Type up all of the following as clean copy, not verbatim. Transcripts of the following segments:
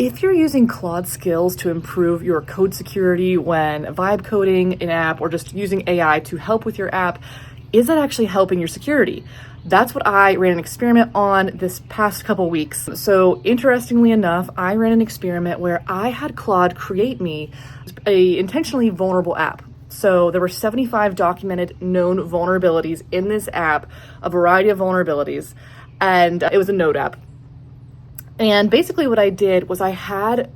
If you're using Claude skills to improve your code security when vibe coding an app or just using AI to help with your app, is that actually helping your security? That's what I ran an experiment on this past couple weeks. So interestingly enough, I ran an experiment where I had Claude create me a intentionally vulnerable app. So there were 75 documented known vulnerabilities in this app, a variety of vulnerabilities, and it was a Node app. And basically what I did was I had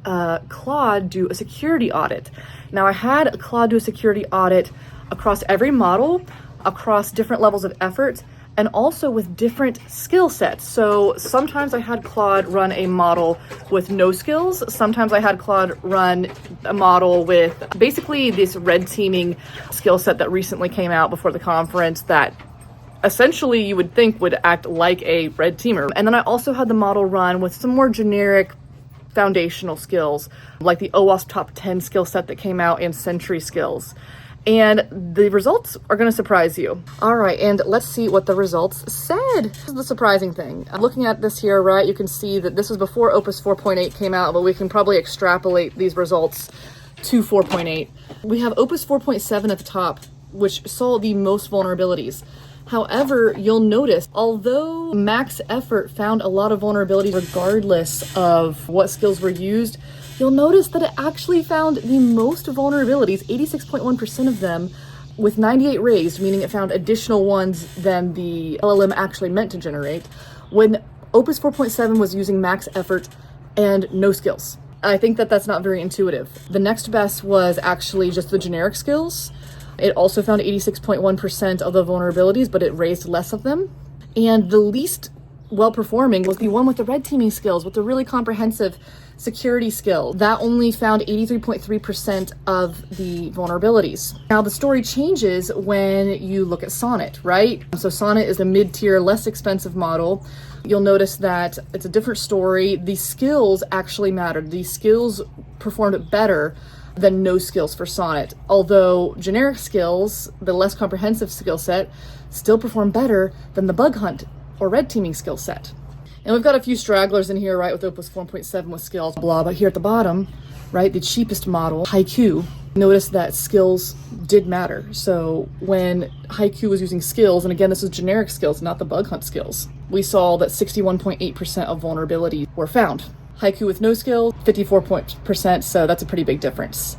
Claude do a security audit. Now I had Claude do a security audit across every model, across different levels of effort, and also with different skill sets. So sometimes I had Claude run a model with no skills. Sometimes I had Claude run a model with basically this red teaming skill set that recently came out before the conference that essentially you would think would act like a red teamer. And then I also had the model run with some more generic foundational skills, like the OWASP top 10 skill set that came out and Sentry skills. And the results are going to surprise you. All right, and let's see what the results said. This is the surprising thing. Looking at this here, right, you can see that this was before Opus 4.8 came out, but we can probably extrapolate these results to 4.8. We have Opus 4.7 at the top, which saw the most vulnerabilities. However, you'll notice, although max effort found a lot of vulnerabilities regardless of what skills were used, you'll notice that it actually found the most vulnerabilities, 86.1% of them, with 98 raised, meaning it found additional ones than the LLM actually meant to generate, when Opus 4.7 was using max effort and no skills. I think that that's not very intuitive. The next best was actually just the generic skills. It also found 86.1% of the vulnerabilities, but it raised less of them. And the least well-performing was the one with the red teaming skills, with the really comprehensive security skill. That only found 83.3% of the vulnerabilities. Now the story changes when you look at Sonnet, right? So Sonnet is a mid-tier, less expensive model. You'll notice that it's a different story. The skills actually mattered. The skills performed better than no skills for Sonnet. Although generic skills, the less comprehensive skill set, still perform better than the bug hunt or red teaming skill set. And we've got a few stragglers in here, right, with Opus 4.7 with skills, blah, but here at the bottom, right, the cheapest model, Haiku, notice that skills did matter. So when Haiku was using skills, and again, this is generic skills, not the bug hunt skills, we saw that 61.8% of vulnerabilities were found. Haiku with no skills, 54%, so that's a pretty big difference.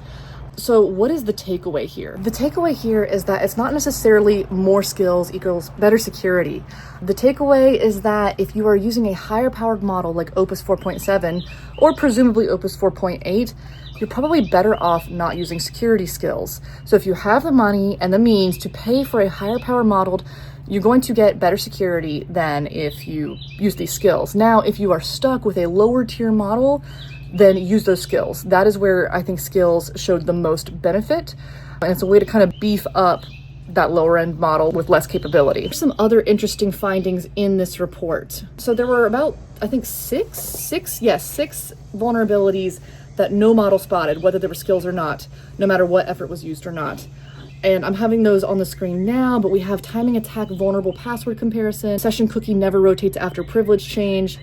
So what is the takeaway here? The takeaway here is that it's not necessarily more skills equals better security. The takeaway is that if you are using a higher powered model like Opus 4.7 or presumably Opus 4.8, you're probably better off not using security skills. So if you have the money and the means to pay for a higher power modeled, you're going to get better security than if you use these skills. Now, if you are stuck with a lower tier model, then use those skills. That is where I think skills showed the most benefit. And it's a way to kind of beef up that lower end model with less capability. There's some other interesting findings in this report. So there were about, I think six vulnerabilities that no model spotted, whether there were skills or not, no matter what effort was used or not. And I'm having those on the screen now, but we have timing attack vulnerable password comparison, session cookie never rotates after privilege change,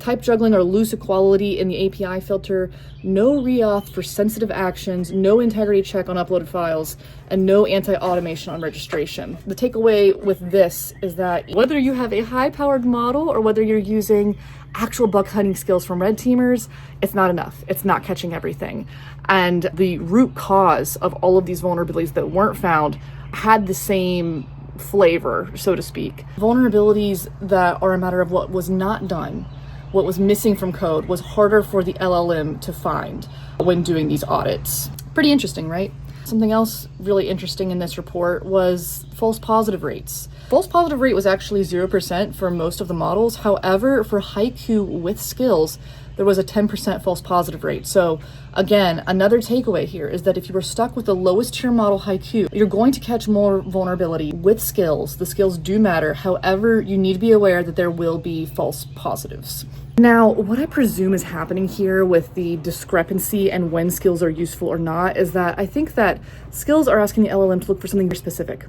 type juggling or loose equality in the API filter, no reauth for sensitive actions, no integrity check on uploaded files, and no anti-automation on registration. The takeaway with this is that whether you have a high-powered model or whether you're using actual bug hunting skills from red teamers, it's not enough. It's not catching everything. And the root cause of all of these vulnerabilities that weren't found had the same flavor, so to speak. Vulnerabilities that are a matter of what was not done, what was missing from code, was harder for the LLM to find when doing these audits. Pretty interesting, right? Something else really interesting in this report was false positive rates. False positive rate was actually 0% for most of the models. However, for Haiku with skills, there was a 10% false positive rate. So again, another takeaway here is that if you were stuck with the lowest tier model Haiku, you're going to catch more vulnerability with skills. The skills do matter. However, you need to be aware that there will be false positives. Now, what I presume is happening here with the discrepancy and when skills are useful or not is that I think that skills are asking the LLM to look for something more specific.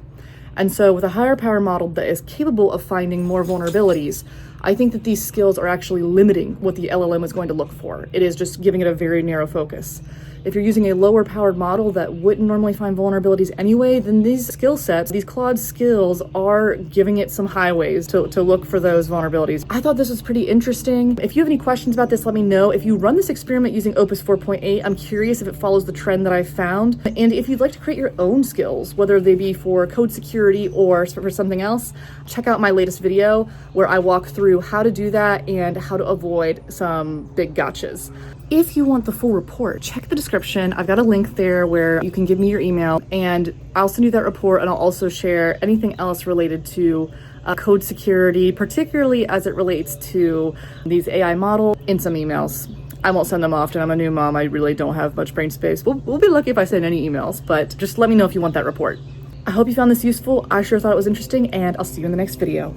And so with a higher power model that is capable of finding more vulnerabilities, I think that these skills are actually limiting what the LLM is going to look for. It is just giving it a very narrow focus. If you're using a lower powered model that wouldn't normally find vulnerabilities anyway, then these skill sets, these Claude skills, are giving it some highways to look for those vulnerabilities. I thought this was pretty interesting. If you have any questions about this, let me know. If you run this experiment using Opus 4.8, I'm curious if it follows the trend that I found. And if you'd like to create your own skills, whether they be for code security or for something else, check out my latest video where I walk through how to do that and how to avoid some big gotchas. If you want the full report, check the description. I've got a link there where you can give me your email and I'll send you that report, and I'll also share anything else related to code security, particularly as it relates to these AI models, in some emails. I won't send them often. I'm a new mom. I really don't have much brain space. We'll be lucky if I send any emails, but just let me know if you want that report. I hope you found this useful. I sure thought it was interesting, and I'll see you in the next video.